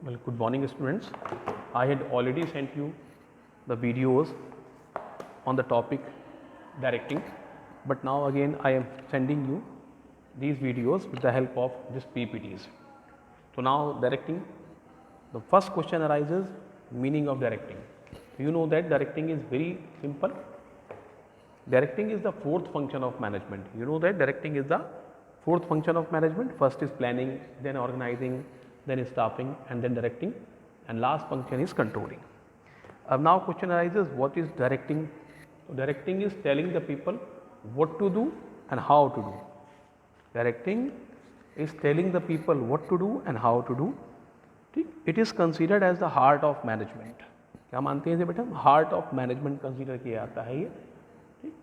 Well, good morning students. I had already sent you the videos on the topic directing, but now again I am sending you these videos with the help of this PPTs. So now directing, the first question arises, meaning of directing. You know that directing is very simple. Directing is the fourth function of management. You know that directing is the fourth function of management. First is planning, then organizing, then staffing, and then directing, and last function is controlling. Now question arises, what is directing? Directing is telling the people what to do and how to do. Directing is telling the people what to do and how to do. It is considered as the heart of management. क्या मानते हैं इसे बेटा? Heart of management consider किया जाता है ये. ठीक,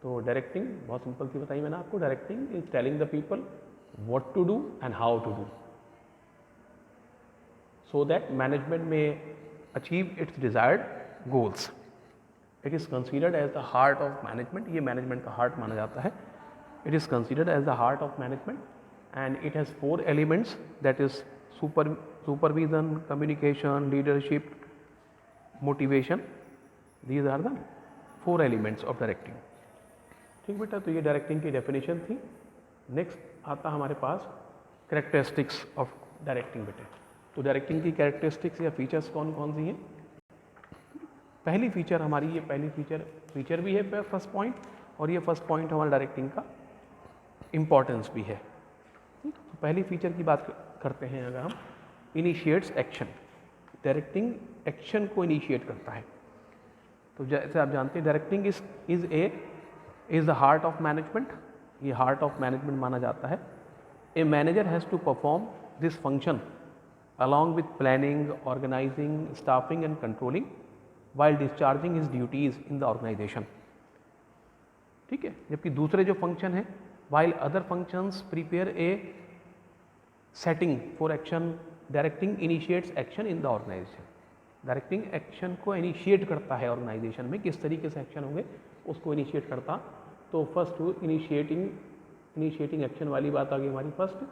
तो डायरेक्टिंग बहुत सिंपल सी बताई मैंने आपको. Directing is telling the people what to do and how to do so that management may achieve its desired goals. It is considered as the heart of management. ये management का heart माना जाता है. It is considered as the heart of management and it has four elements, that is supervision, communication, leadership, motivation. These are the four elements of directing. ठीक बेटा, तो ये directing की डेफिनेशन थी. नेक्स्ट आता हमारे पास कैरेक्टरिस्टिक्स ऑफ डायरेक्टिंग बेटे. तो डायरेक्टिंग की कैरेक्टरिस्टिक्स या फीचर्स कौन कौन सी हैं? पहली फीचर हमारी, ये पहली फीचर भी है फर्स्ट पॉइंट, और ये फर्स्ट पॉइंट हमारा डायरेक्टिंग का इम्पॉर्टेंस भी है. तो पहली फीचर की बात करते हैं अगर हम, इनिशिएट्स एक्शन. डायरेक्टिंग एक्शन को इनिशिएट करता है. तो जैसे आप जानते हैं directing is the heart of management. ये हार्ट ऑफ मैनेजमेंट माना जाता है. A manager has to perform this function along with planning, organizing, staffing and controlling while discharging his duties in the organization. ठीक है, जबकि दूसरे जो फंक्शन है, while other functions prepare a setting for action, directing initiates action in the organization. Directing action को initiate करता है organisation में. किस तरीके से एक्शन होंगे उसको इनिशिएट करता. तो फर्स्ट इनिशिएटिंग एक्शन वाली बात आ गई हमारी. फर्स्ट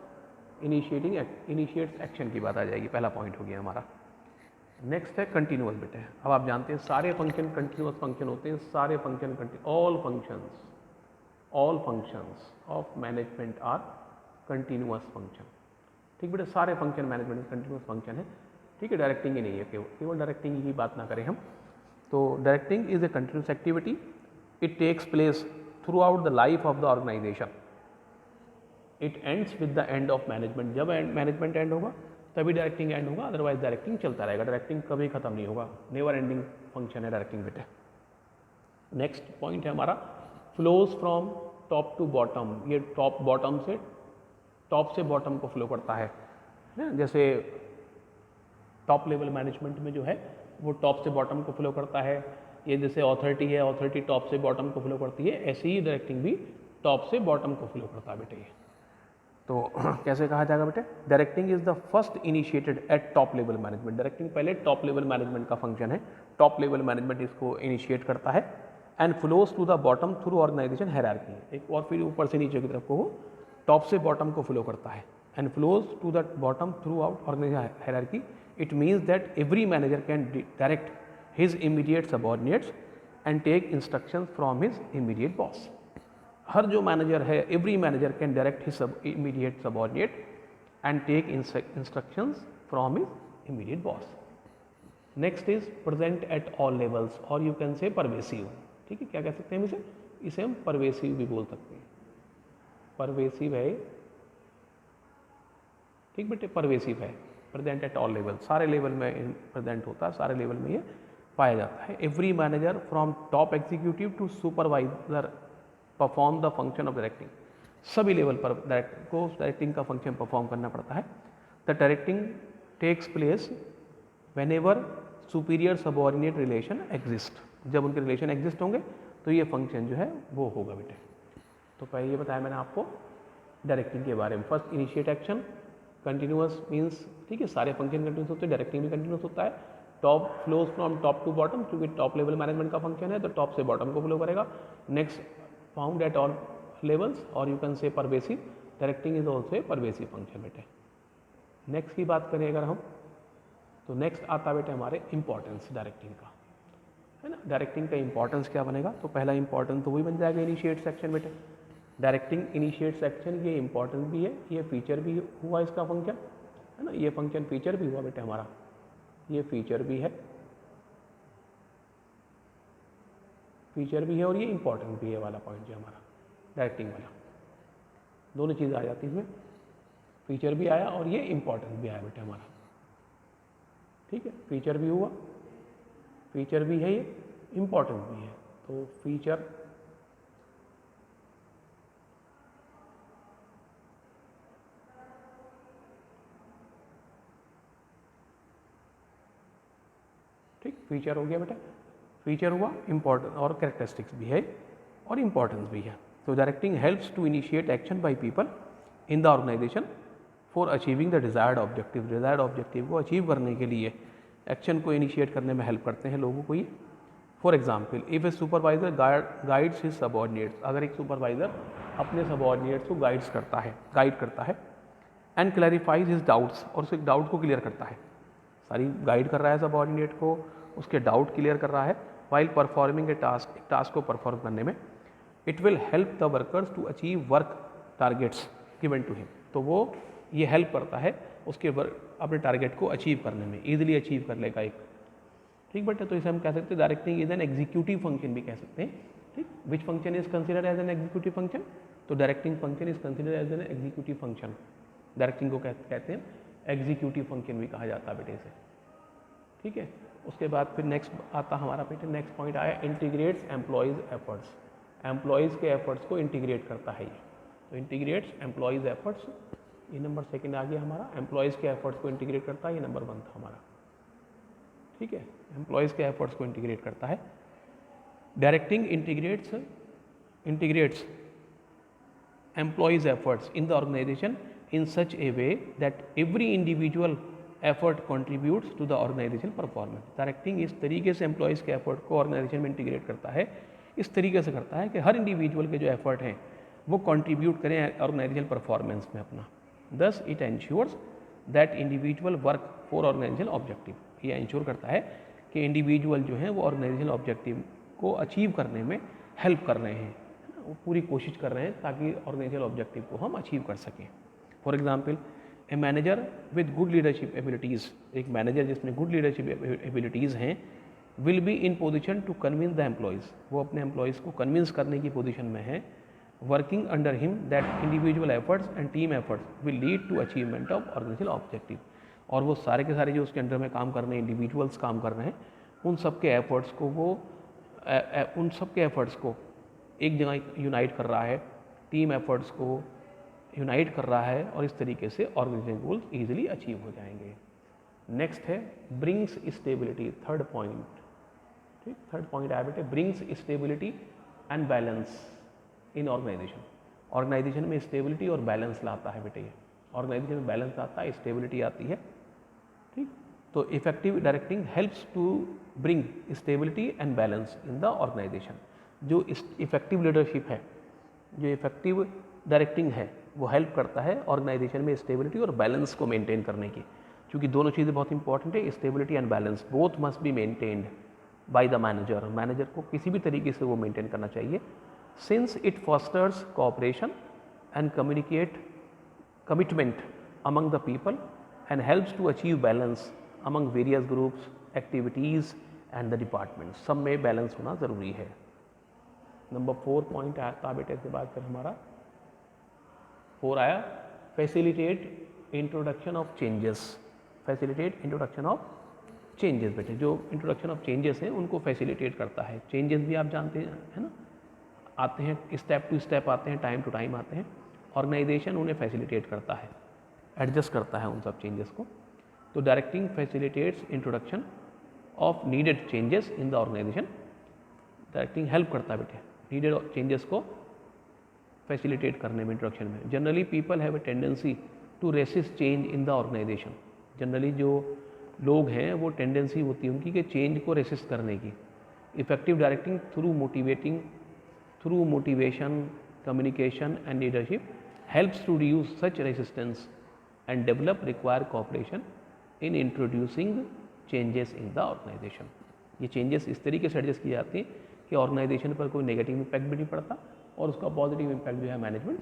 इनिशिएट्स एक्शन की बात आ जाएगी. पहला पॉइंट हो गया हमारा. नेक्स्ट है कंटिन्यूअस बेटे. अब आप जानते हैं सारे फंक्शन कंटिन्यूअस फंक्शन होते हैं. सारे function all functions of management are continuous function. ठीक बेटे, सारे फंक्शन मैनेजमेंट में कंटिन्यूअस फंक्शन है. ठीक है, डायरेक्टिंग ही नहीं है, केवल डायरेक्टिंग की बात ना करें हम. तो directing is a continuous activity. It takes place throughout the life of the organisation. It ends with the end of management. जब मैनेजमेंट एंड होगा तभी डायरेक्टिंग एंड होगा, अदरवाइज डायरेक्टिंग चलता रहेगा. डायरेक्टिंग कभी खत्म नहीं होगा. नेवर एंडिंग फंक्शन है डायरेक्टिंग बेटे. नेक्स्ट पॉइंट है हमारा flows from top to bottom. ये टॉप से बॉटम को फ्लो करता है. जैसे टॉप लेवल मैनेजमेंट में जो है वो टॉप से बॉटम को फ्लो करता है. ये जैसे ऑथोरिटी है, ऑथोरिटी टॉप से बॉटम को फ्लो करती है, ऐसे ही डायरेक्टिंग भी टॉप से बॉटम को फ्लो करता है बेटे. ये तो कैसे कहा जाएगा बेटे? Directing is the first initiated at top level management. Directing पहले टॉप लेवल मैनेजमेंट का फंक्शन है. टॉप लेवल मैनेजमेंट इसको इनिशिएट करता है. And flows to the bottom through organisation hierarchy. एक और फिर ऊपर से नीचे की तरफ को वो टॉप से बॉटम को फ्लो करता है. And flows to the bottom throughout organisation hierarchy. It means that every manager can direct his immediate subordinates and take instruction from his immediate boss. हर जो मैनेजर है, every manager can direct his immediate subordinate and take instructions from his immediate boss. Next is present at all levels, और you can say pervasive. ठीक है, क्या कह सकते हैं हम इसे हम परवेसिव भी बोल सकते हैं. परवेसिव है. ठीक बेटे, परवेसिव है. प्रेजेंट एट ऑल लेवल, सारे लेवल में प्रेजेंट होता है, सारे लेवल में ये पाया जाता है. Every manager from top executive to supervisor perform the function of directing. सभी लेवल पर डायरेक्टिंग का फंक्शन परफॉर्म करना पड़ता है. The directing takes place whenever superior subordinate relation exist. जब उनके रिलेशन एग्जिस्ट होंगे तो ये फंक्शन जो है वो होगा बेटे. तो पहले ये बताया मैंने आपको डायरेक्टिंग के बारे में. First initiate action. Continuous means, ठीक है, सारे फंक्शन कंटिन्यूस होते हैं, डायरेक्टिंग भी कंटिन्यूस होता है. Top flows from top to bottom, क्योंकि टॉप लेवल मैनेजमेंट का फंक्शन है तो टॉप से बॉटम को फ्लो करेगा. Next found at all levels, और you can say pervasive. Directing is also a pervasive function बेटे. नेक्स्ट की बात करें अगर हम, तो नेक्स्ट आता बेटे हमारे इंपॉर्टेंस डायरेक्टिंग का, है ना। डायरेक्टिंग का इंपॉर्टेंस क्या बनेगा, तो पहला इंपॉर्टेंस तो वही बन जाएगा इनिशिएट सेक्शन बेटे। डायरेक्टिंग इनिशिएट सेक्शन ये इंपॉर्टेंस भी है, ये फीचर भी हुआ इसका फंक्शन, है ना। ये फंक्शन फीचर भी हुआ बेटे हमारा, ये फीचर भी है, फीचर भी है और ये इंपॉर्टेंट भी है वाला पॉइंट जो हमारा डायरेक्टिंग वाला, दोनों चीज़ आ जाती है, फीचर भी आया और ये इंपॉर्टेंट भी आया बेटे हमारा, ठीक है। फीचर भी हुआ, फीचर भी है, ये इंपॉर्टेंट भी है, तो फीचर ठीक, फीचर हो गया बेटा, फीचर हुआ, इंपॉर्टेंट और कैरेक्टरिस्टिक्स भी है और इंपॉर्टेंस भी है। तो directing helps to initiate action by people in the organisation for achieving the desired objective. Desired objective को अचीव करने के लिए एक्शन को इनिशिएट करने में हेल्प करते हैं लोगों को ये। For example, if A supervisor guides his subordinates, अगर एक सुपरवाइजर अपने सबऑर्डिनेट्स को गाइड करता है एंड क्लैरिफाइज हिज डाउट्स, और उसके डाउट को क्लियर करता है, सारी गाइड कर रहा है सबऑर्डिनेट को, उसके डाउट क्लियर कर रहा है वाइल परफॉर्मिंग ए टास्क, एक टास्क को परफॉर्म करने में, it will help the workers to achieve work targets given to him. तो वो ये हेल्प करता है उसके अपने टारगेट को अचीव करने में, ईजिली अचीव कर लेगा एक, ठीक बेटा। तो इसे हम कह सकते हैं directing is an executive function भी कह सकते हैं, ठीक। Which function is considered as an executive function, तो directing function is considered as an executive function. Directing को कहते हैं एग्जीक्यूटिव फंक्शन भी कहा जाता है बेटे इसे, ठीक है। उसके बाद फिर नेक्स्ट आता हमारा बेटे, नेक्स्ट पॉइंट आया इंटीग्रेट्स एम्प्लॉयज़ एफर्ट्स। एम्प्लॉयज़ के एफर्ट्स को इंटीग्रेट करता है ये, तो इंटीग्रेट्स एम्प्लॉयज़ एफर्ट्स, ये नंबर सेकंड आ गया हमारा। एम्प्लॉयज़ के एफर्ट्स को इंटीग्रेट करता है, ये नंबर 1 था हमारा, ठीक है। एम्प्लॉयज़ के एफर्ट्स को इंटीग्रेट करता है। Directing integrates employees efforts in the organisation in such a way that every individual effort contributes to the organization performance. Directing इस तरीके से एम्प्लॉयज़ के एफर्ट को ऑर्गेनाइजेशन में इंटीग्रेट करता है, इस तरीके से करता है कि हर इंडिविजुअल के जो एफर्ट हैं वो कंट्रीब्यूट करें ऑर्गेनाइजेशन परफॉर्मेंस में अपना। Thus it ensures that individual work for organisation objective, ये इंश्योर करता है कि इंडिविजुअल जो हैं वो ऑर्गेनाइजेशन ऑब्जेक्टिव को अचीव करने में हेल्प कर रहे हैं, वो पूरी कोशिश कर रहे हैं ताकि ऑर्गेनाइजेशन ऑब्जेक्टिव को हम अचीव कर सकें। For example, a manager with good leadership abilities, एक मैनेजर जिसमें गुड लीडरशिप एबिलिटीज़ हैं, will be in position to convince the employees, वो अपने एम्प्लॉयज़ को कन्विंस करने की पोजीशन में है, working under him that individual efforts and team efforts will lead to achievement of organisational objective. और वो सारे के सारे जो उसके अंडर में काम कर रहे हैं, इंडिविजुअल्स काम कर रहे हैं, उन सब के एफर्ट्स को वो उन सब के एफर्ट्स को एक जगह यूनाइट कर रहा है, टीम एफर्ट्स को यूनाइट कर रहा है, और इस तरीके से ऑर्गेनाइजेशन गोल्स ईजिली अचीव हो जाएंगे। नेक्स्ट है ब्रिंग्स स्टेबिलिटी, थर्ड पॉइंट, ठीक। थर्ड पॉइंट आया बेटे, brings stability and balance in organisation. Organisation में स्टेबिलिटी और बैलेंस लाता है बेटे, ये ऑर्गेनाइजेशन में बैलेंस आता है, स्टेबिलिटी आती है, ठीक। तो effective directing helps to bring stability and balance in the organisation. जो इफेक्टिव लीडरशिप है, जो इफेक्टिव डायरेक्टिंग है, वो हेल्प करता है ऑर्गेनाइजेशन में स्टेबिलिटी और बैलेंस को मेंटेन करने की, क्योंकि दोनों चीज़ें बहुत इंपॉर्टेंट है, stability and balance both must be maintained by the manager. Manager को किसी भी तरीके से वो मेंटेन करना चाहिए, since it fosters cooperation and commitment among the people and helps to achieve balance among various groups, activities and the department. सब में बैलेंस होना ज़रूरी है। नंबर 4 पॉइंट आता बेटे, इसके बाद फिर हमारा 4 आया, facilitate introduction of changes. Facilitate introduction of changes बेटे, जो इंट्रोडक्शन ऑफ चेंजेस हैं उनको फैसिलिटेट करता है। चेंजेस भी आप जानते हैं, है ना, आते हैं स्टेप टू स्टेप, आते हैं टाइम टू टाइम आते हैं, ऑर्गेनाइजेशन उन्हें फैसिलिटेट करता है, एडजस्ट करता है उन सब चेंजेस को। तो directing facilitates introduction of needed changes in the organisation. Directing help करता है बेटे नीडेड चेंजेस को फैसिलिटेट करने में, इंट्रोडक्शन में। Generally people have a tendency to resist change in the organisation. Generally जो लोग हैं वो टेंडेंसी होती है उनकी कि चेंज को रेसिस्ट करने की। Effective directing through motivation, communication and leadership helps to reduce such resistance and develop require cooperation in introducing changes in the organisation. ये चेंजेस इस तरीके से एडजस्ट की जाती हैं कि ऑर्गेनाइजेशन पर कोई नेगेटिव इम्पैक्ट भी नहीं पड़ता और उसका पॉजिटिव इम्पैक्ट जो है मैनेजमेंट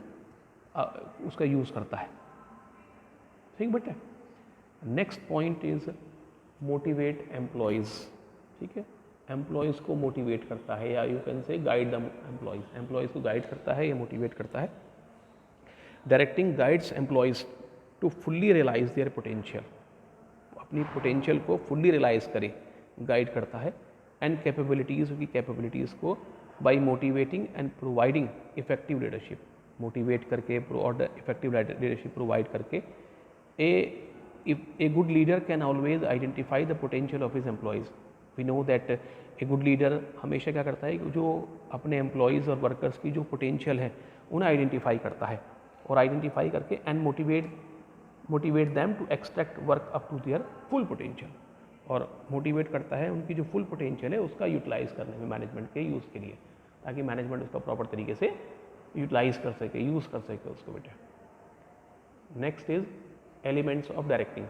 उसका यूज़ करता है। ठीक बेटा। Next point is motivate employees. ठीक है, एम्प्लॉयज़ को मोटिवेट करता है या you can say guide the employees. Employees को गाइड करता है या मोटिवेट करता है। Directing guides employees to fully realise their potential. अपनी पोटेंशियल को फुल्ली रियलाइज करे, गाइड करता है। एंड कैपेबिलिटीज़ की कैपेबिलिटीज़ को by motivating and providing effective leadership. Motivate करके और इफेक्टिव लीडरशिप प्रोवाइड करके a good leader can always identify the potential of his employees. We know that a good leader हमेशा क्या करता है कि जो अपने एम्प्लॉयज़ और वर्कर्स की जो पोटेंशियल है उन्हें आइडेंटिफाई करता है और आइडेंटिफाई करके and motivate them to extract work up to their full potential. और मोटिवेट करता है उनकी जो फुल पोटेंशियल है उसका यूटिलाइज़ करने में मैनेजमेंट के यूज़ के लिए, ताकि मैनेजमेंट उसका प्रॉपर तरीके से यूटिलाइज़ कर सके, यूज़ कर सके उसको बेटा। Next is elements of directing.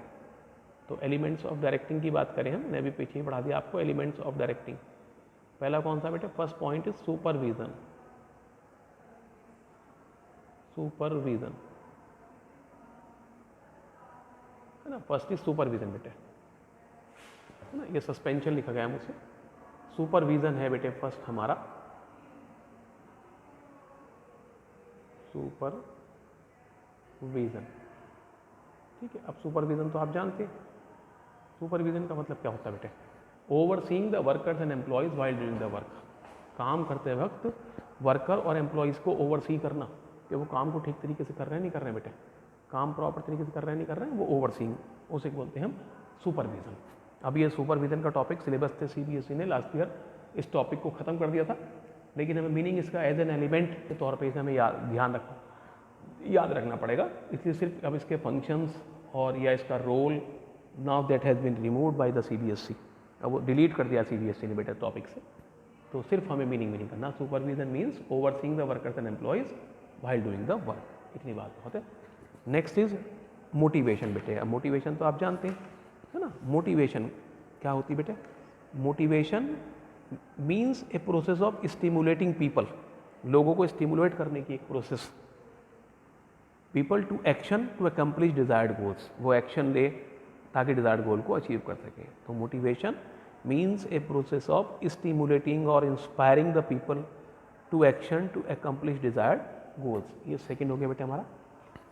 तो एलिमेंट्स ऑफ डायरेक्टिंग की बात करें हमने अभी पीछे ही पढ़ा दिया आपको एलिमेंट्स ऑफ डायरेक्टिंग। पहला कौन सा बेटा? First point is supervision. Supervision है ना, फर्स्ट इज सुपरविजन बेटे, है ना, ये सस्पेंशन लिखा गया है मुझसे। सुपरविजन है बेटे फर्स्ट हमारा, सुपरविजन। ठीक है, अब सुपरविजन तो आप जानते हैं, सुपरविजन का मतलब क्या होता है बेटे? Overseeing the workers and employees while doing the work. काम करते वक्त वर्कर और एम्प्लॉयज़ को ओवरसी करना कि वो काम को ठीक तरीके से कर रहे हैं नहीं कर रहे हैं बेटे, काम प्रॉपर तरीके से कर रहे हैं नहीं कर रहे हैं, वो ओवरसीइंग, उसे बोलते हैं हम सुपरविजन। अब ये सुपरविजन का टॉपिक सिलेबस थे CBSE ने लास्ट ईयर इस टॉपिक को ख़त्म कर दिया था, लेकिन हमें मीनिंग इसका एज एन एलिमेंट के तौर पर इसे हमें याद रखना पड़ेगा। इसलिए सिर्फ अब इसके फंक्शंस और या इसका role now that has been removed by the CBSE, अब वो डिलीट कर दिया CBSE ने बेटा टॉपिक से, तो सिर्फ हमें मीनिंग करना। Supervision means overseeing the workers and employees while doing the work, इतनी बात बहुत है। नेक्स्ट इज मोटिवेशन बेटे। अब मोटिवेशन तो आप जानते हैं, है ना। मोटिवेशन क्या होती है बेटे? Motivation means a process of stimulating people, लोगों को स्टिमुलेट करने की एक process, people to action to accomplish desired goals, वो एक्शन ले ताकि डिजायर्ड गोल को अचीव कर सके। तो motivation means a process of stimulating और inspiring the people to action to accomplish desired goals. ये सेकंड हो गया बेटे हमारा।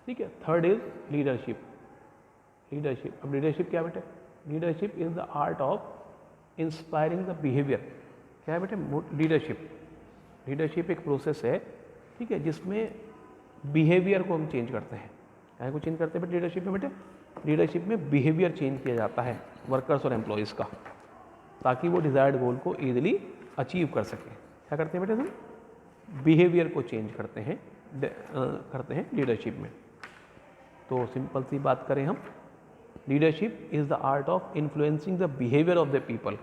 ठीक है, थर्ड इज लीडरशिप। लीडरशिप, अब लीडरशिप क्या बेटे? Leadership is the art of inspiring the behaviour. क्या है बेटे? लीडरशिप। लीडरशिप एक प्रोसेस है, ठीक है, जिसमें बिहेवियर को हम चेंज करते हैं। क्या को चेंज करते हैं बेटे लीडरशिप में? बेटे लीडरशिप में बिहेवियर चेंज किया जाता है वर्कर्स और एम्प्लॉयज़ का, ताकि वो डिज़ायर्ड गोल को ईजिली अचीव कर सकें। क्या करते हैं बेटे? हम बिहेवियर को चेंज करते हैं लीडरशिप में। तो सिंपल सी बात करें हम, leadership is the art of influencing the behaviour of the people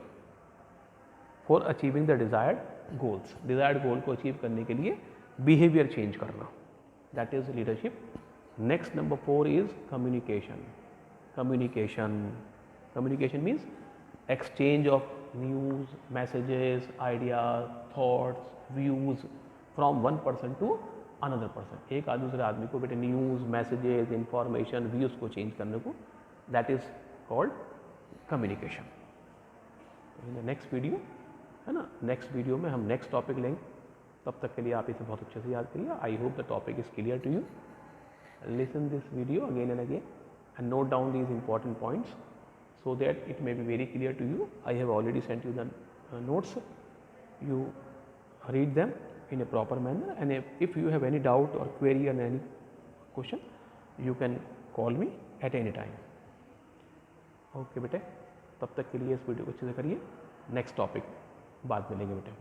for achieving the desired goals. Desired goal को अचीव करने के लिए बिहेवियर चेंज करना, that is leadership. Next number 4 is communication. Communication means exchange of news, messages, ideas, thoughts, views from one person to another person. एक आदमी दूसरे आदमी को बेटे न्यूज़, मैसेजेस, इंफॉर्मेशन, व्यूज़ को चेंज करने को, that is called communication. In the next video, है ना, नेक्स्ट वीडियो में हम नेक्स्ट टॉपिक लेंगे। तब तक के लिए आप इसे बहुत अच्छे से याद करिए। I hope the topic is clear to you. Listen this video again and again and note down these important points so that it may be very clear to you. I have already sent you the notes. You read them in a proper manner, and if you have any doubt or query or any question, you can call me at any time. Okay बेटे, तब तक के लिए इस video को अच्छे से करिए। नेक्स्ट टॉपिक बाद में लेंगे बेटे।